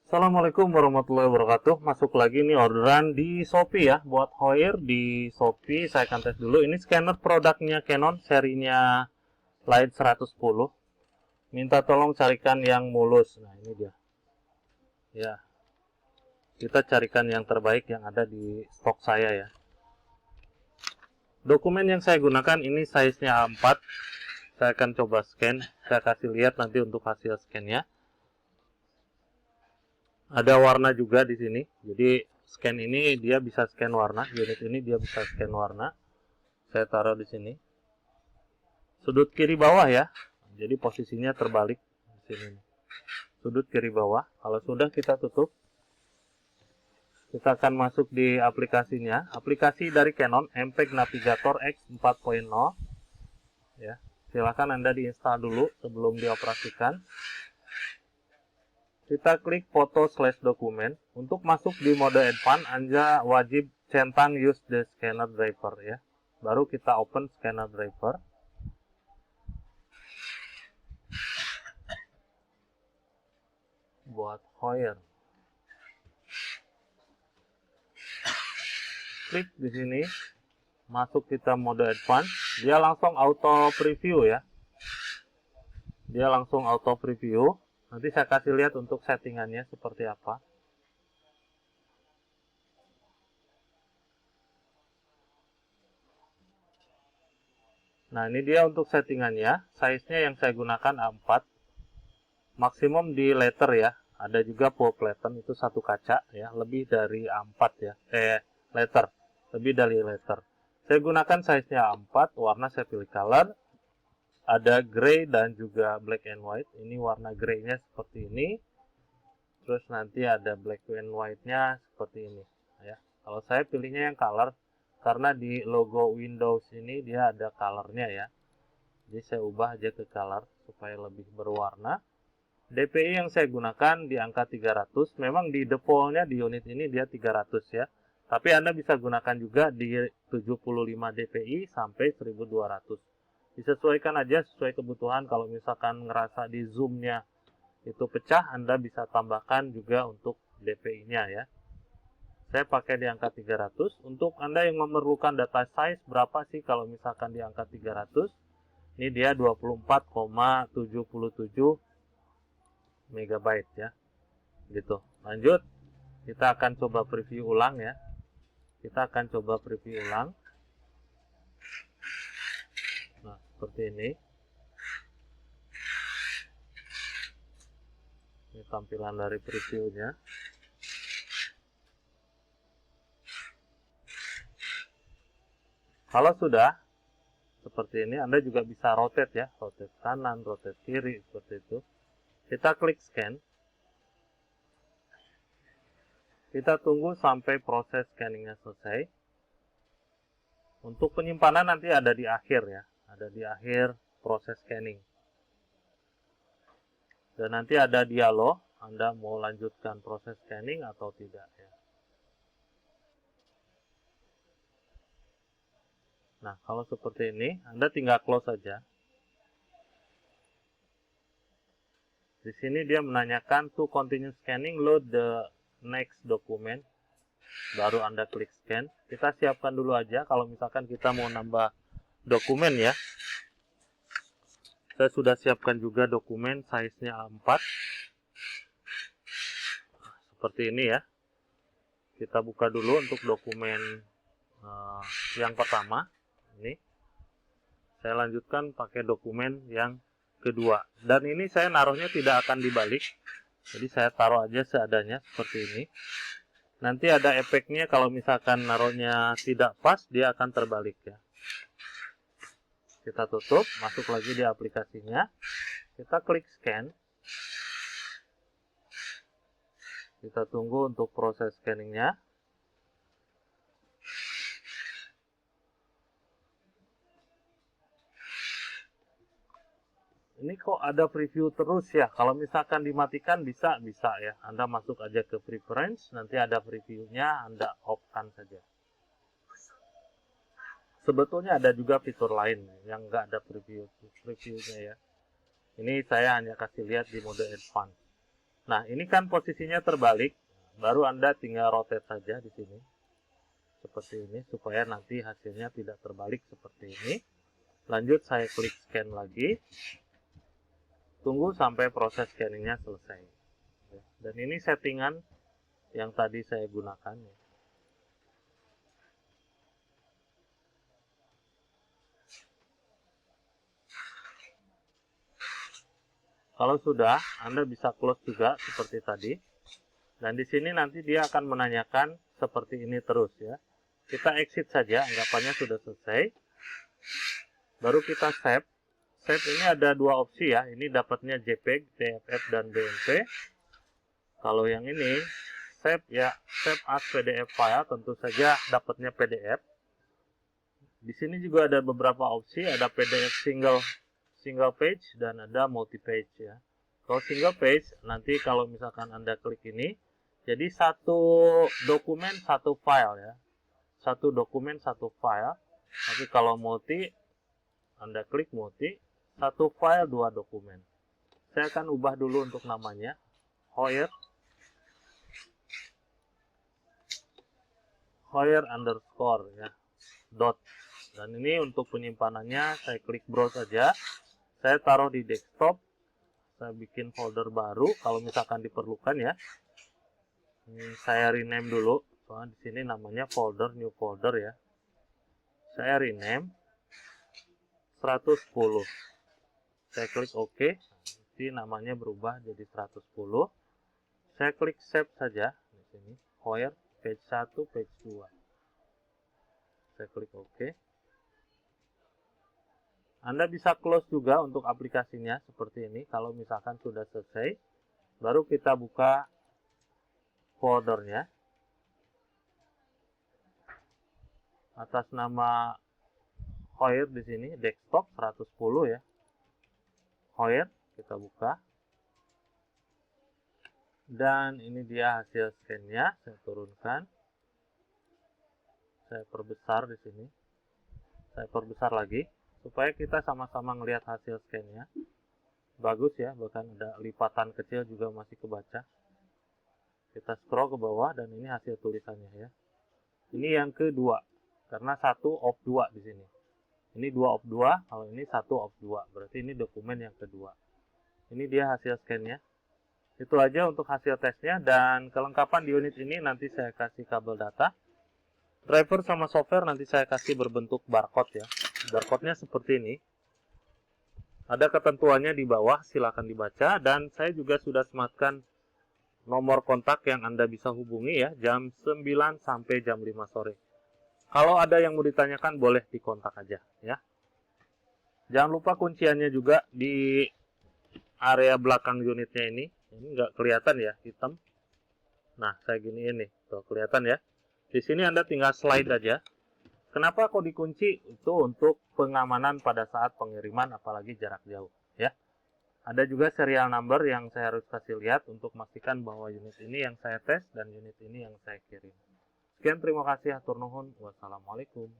Assalamualaikum warahmatullahi wabarakatuh. Masuk lagi nih orderan di Shopee ya. Buat Hoyer di Shopee, saya akan tes dulu. Ini scanner produknya Canon, serinya Light 110. Minta tolong carikan yang mulus. Nah, ini dia. Ya, kita carikan yang terbaik yang ada di stok saya ya. Dokumen yang saya gunakan ini size-nya A4. Saya akan coba scan. Saya kasih lihat nanti untuk hasil scan-nya. Ada warna juga di sini. Jadi scan ini dia bisa scan warna. Unit ini dia bisa scan warna. Saya taruh di sini. Sudut kiri bawah ya. Jadi posisinya terbalik di sini. Sudut kiri bawah. Kalau sudah kita tutup. Kita akan masuk di aplikasinya. Aplikasi dari Canon MPEG Navigator X 4.0. Ya. Silakan Anda diinstal dulu sebelum dioperasikan. Kita klik foto/dokumen. Untuk masuk di mode advance, Anda wajib centang use the scanner driver ya. Baru kita open scanner driver. Buat Hoyer. Klik di sini. Masuk kita mode advance. Dia langsung auto preview ya. Dia langsung auto preview. Nanti saya kasih lihat untuk settingannya seperti apa. Nah, ini dia untuk settingannya. Size-nya yang saya gunakan A4. Maksimum di letter ya. Ada juga full flatten, itu satu kaca ya. Lebih dari A4 ya. Letter. Lebih dari letter. Saya gunakan size-nya A4. Warna saya pilih color. Ada gray dan juga black and white. Ini warna gray-nya seperti ini. Terus nanti ada black and white-nya seperti ini ya. Kalau saya pilihnya yang color karena di logo Windows ini dia ada color-nya ya. Jadi saya ubah aja ke color supaya lebih berwarna. DPI yang saya gunakan di angka 300. Memang di default-nya di unit ini dia 300 ya. Tapi Anda bisa gunakan juga di 75 dpi sampai 1200. Disesuaikan aja sesuai kebutuhan. Kalau misalkan ngerasa di zoom-nya itu pecah, Anda bisa tambahkan juga untuk DPI-nya ya. Saya pakai di angka 300. Untuk Anda yang memerlukan data size berapa sih kalau misalkan di angka 300? Ini dia 24,77 MB ya. Gitu. Lanjut. Kita akan coba preview ulang ya. Kita akan coba preview ulang. Nah, seperti ini. Ini tampilan dari previewnya. Kalau sudah seperti ini, Anda juga bisa rotate ya, rotate kanan, rotate kiri seperti itu. Kita klik scan. Kita tunggu sampai proses scanningnya selesai. Untuk penyimpanan nanti ada di akhir ya, ada di akhir proses scanning. Dan nanti ada dialog, Anda mau lanjutkan proses scanning atau tidak ya. Nah, kalau seperti ini, Anda tinggal close saja. Di sini dia menanyakan to continue scanning, load the next document. Baru Anda klik scan. Kita siapkan dulu aja kalau misalkan kita mau nambah dokumen ya. Saya sudah siapkan juga dokumen size-nya A4. Seperti ini ya. Kita buka dulu untuk dokumen yang pertama. Ini. Saya lanjutkan pakai dokumen yang kedua. Dan ini saya naruhnya tidak akan dibalik. Jadi saya taruh aja seadanya seperti ini. Nanti ada efeknya kalau misalkan naruhnya tidak pas, dia akan terbalik ya. Kita tutup, masuk lagi di aplikasinya. Kita klik scan. Kita tunggu untuk proses scanningnya. Ini kok ada preview terus ya. Kalau misalkan dimatikan bisa ya. Anda masuk aja ke preference, nanti ada previewnya, Anda off-kan saja. Sebetulnya ada juga fitur lain yang nggak ada previewnya ya. Ini saya hanya kasih lihat di mode advance. Nah, ini kan posisinya terbalik, baru Anda tinggal rotate saja di sini. Seperti ini, supaya nanti hasilnya tidak terbalik seperti ini. Lanjut, saya klik scan lagi. Tunggu sampai proses scanningnya selesai. Dan ini settingan yang tadi saya gunakan. Kalau sudah, Anda bisa close juga seperti tadi. Dan di sini nanti dia akan menanyakan seperti ini terus ya. Kita exit saja, anggapannya sudah selesai. Baru kita save. Save ini ada dua opsi ya. Ini dapatnya JPEG, TFF, dan BMP. Kalau yang ini, save ya, save as PDF file, tentu saja dapatnya PDF. Di sini juga ada beberapa opsi, ada PDF single page dan ada multi page ya. Kalau single page, nanti kalau misalkan Anda klik ini, jadi satu dokumen satu file ya. Satu dokumen satu file. Tapi kalau multi, Anda klik multi, satu file dua dokumen. Saya akan ubah dulu untuk namanya, Hoyer underscore ya, dot. Dan ini untuk penyimpanannya, saya klik browse saja. Saya taruh di desktop. Saya bikin folder baru kalau misalkan diperlukan ya. Ini saya rename dulu. Soalnya di sini namanya folder, new folder ya. Saya rename 110. Saya klik OK. Nanti namanya berubah jadi 110. Saya klik save saja di sini. Hoyer page 1, page 2. Saya klik OK. Anda bisa close juga untuk aplikasinya seperti ini. Kalau misalkan sudah selesai, baru kita buka foldernya. Atas nama Hoyer di sini, desktop 110 ya. Hoyer, kita buka. Dan ini dia hasil scan-nya, saya turunkan. Saya perbesar di sini. Saya perbesar lagi supaya kita sama-sama melihat hasil scan-nya. Bagus ya, bahkan ada lipatan kecil juga masih kebaca. Kita scroll ke bawah dan ini hasil tulisannya ya. Ini yang kedua, karena 1 of 2 di sini. Ini 2 of 2, kalau ini 1 of 2, berarti ini dokumen yang kedua. Ini dia hasil scan-nya. Itu aja untuk hasil tesnya, dan kelengkapan di unit ini nanti saya kasih kabel data. Driver sama software nanti saya kasih berbentuk barcode ya. Barcode-nya seperti ini. Ada ketentuannya di bawah, silakan dibaca. Dan saya juga sudah sematkan nomor kontak yang Anda bisa hubungi ya, jam 9 sampai jam 5 sore. Kalau ada yang mau ditanyakan, boleh dikontak aja ya. Jangan lupa kunciannya juga di area belakang unitnya ini. Ini nggak kelihatan ya, hitam. Nah, saya gini ini, tuh kelihatan ya. Di sini Anda tinggal slide aja. Kenapa kok dikunci? Itu untuk pengamanan pada saat pengiriman, apalagi jarak jauh ya. Ada juga serial number yang saya harus kasih lihat untuk memastikan bahwa unit ini yang saya tes dan unit ini yang saya kirim. Sekian, terima kasih, hatur nuhun. Wassalamualaikum.